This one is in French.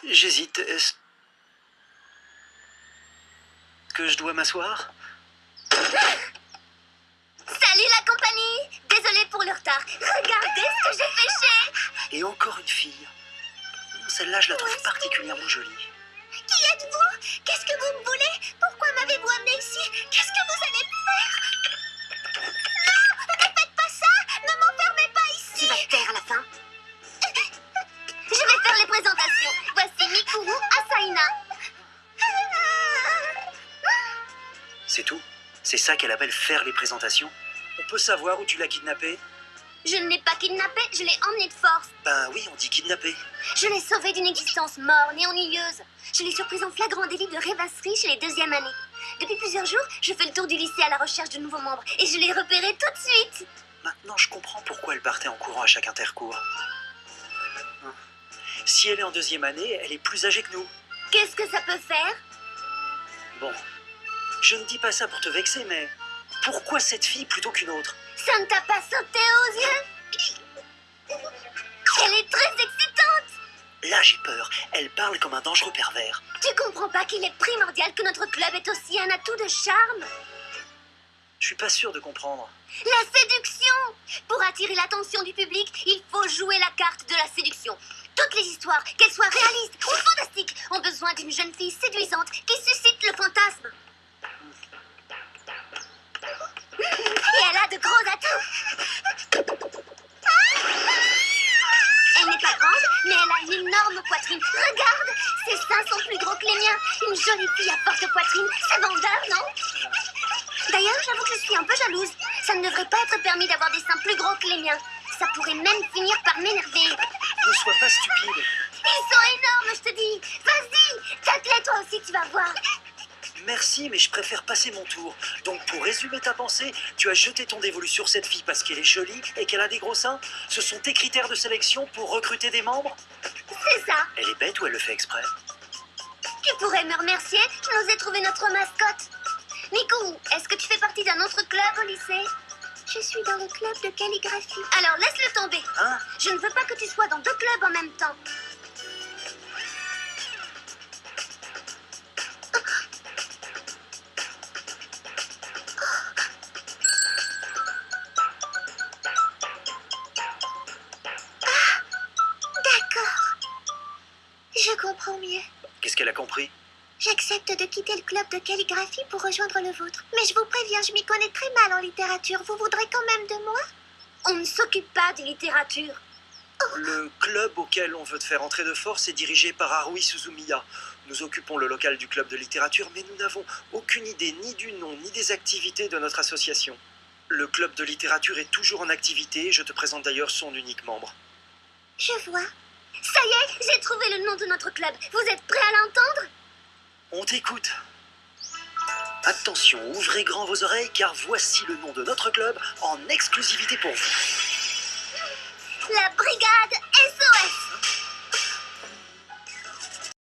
J'hésite. Est-ce que je dois m'asseoir? Salut la compagnie! Désolée pour le retard. Regardez ce que j'ai pêché! Et encore une fille. Celle-là, je la trouve particulièrement jolie. Qui êtes-vous? Qu'est-ce que vous me voulez? Pourquoi m'avez-vous amené ici? Qu'est-ce que vous allez me faire? Non! Ne faites pas ça! Ne m'enfermez pas ici! Tu vas te taire à la fin? Je vais faire les présentations. Voici Mikuru Asaina. C'est tout? C'est ça qu'elle appelle faire les présentations? On peut savoir où tu l'as kidnappée? Je ne l'ai pas kidnappée, je l'ai emmenée de force. Ben oui, on dit kidnappée. Je l'ai sauvée d'une existence morne et ennuyeuse. Je l'ai surprise en flagrant délit de rêvasserie chez les deuxièmes années. Depuis plusieurs jours, je fais le tour du lycée à la recherche de nouveaux membres et je l'ai repérée tout de suite. Maintenant, je comprends pourquoi elle partait en courant à chaque intercours. Si elle est en deuxième année, elle est plus âgée que nous. Qu'est-ce que ça peut faire? Bon, je ne dis pas ça pour te vexer, mais pourquoi cette fille plutôt qu'une autre? Ça ne t'a pas sauté aux yeux? Elle est très excitante! Là, j'ai peur. Elle parle comme un dangereux pervers. Tu comprends pas qu'il est primordial que notre club ait aussi un atout de charme? Je suis pas sûr de comprendre. La séduction! Pour attirer l'attention du public, il faut jouer la carte de la séduction. Toutes les histoires, qu'elles soient réalistes ou fantastiques, ont besoin d'une jeune fille séduisante qui suscite le fantasme. Et elle a de gros atouts. Elle n'est pas grande, mais elle a une énorme poitrine. Regarde, ses seins sont plus gros que les miens. Une jolie fille à forte poitrine, c'est vendeur, non? D'ailleurs, j'avoue que je suis un peu jalouse. Ça ne devrait pas être permis d'avoir des seins plus gros que les miens. Ça pourrait même finir par m'énerver. Ne sois pas stupide. Ils sont énormes, je te dis. Vas-y, tâte-les toi aussi, tu vas voir. Merci, mais je préfère passer mon tour. Donc, pour résumer ta pensée, tu as jeté ton dévolu sur cette fille parce qu'elle est jolie et qu'elle a des gros seins? Ce sont tes critères de sélection pour recruter des membres? C'est ça. Elle est bête ou elle le fait exprès? Tu pourrais me remercier, je nous ai trouvé notre mascotte. Miku, est-ce que tu fais partie d'un autre club au lycée? Je suis dans le club de calligraphie. Alors laisse-le tomber. Hein? Je ne veux pas que tu sois dans deux clubs en même temps. D'accord. Je comprends mieux. Qu'est-ce qu'elle a compris? J'accepte de quitter le club de calligraphie pour rejoindre le vôtre. Mais je vous préviens, je m'y connais très mal en littérature. Vous voudrez quand même de moi? On ne s'occupe pas de littérature. Le club auquel on veut te faire entrer de force est dirigé par Harui Suzumiya. Nous occupons le local du club de littérature, mais nous n'avons aucune idée ni du nom ni des activités de notre association. Le club de littérature est toujours en activité, je te présente d'ailleurs son unique membre. Je vois. Ça y est, j'ai trouvé le nom de notre club. Vous êtes prêts à l'entendre? On t'écoute. Attention, ouvrez grand vos oreilles car voici le nom de notre club en exclusivité pour vous. La brigade SOS.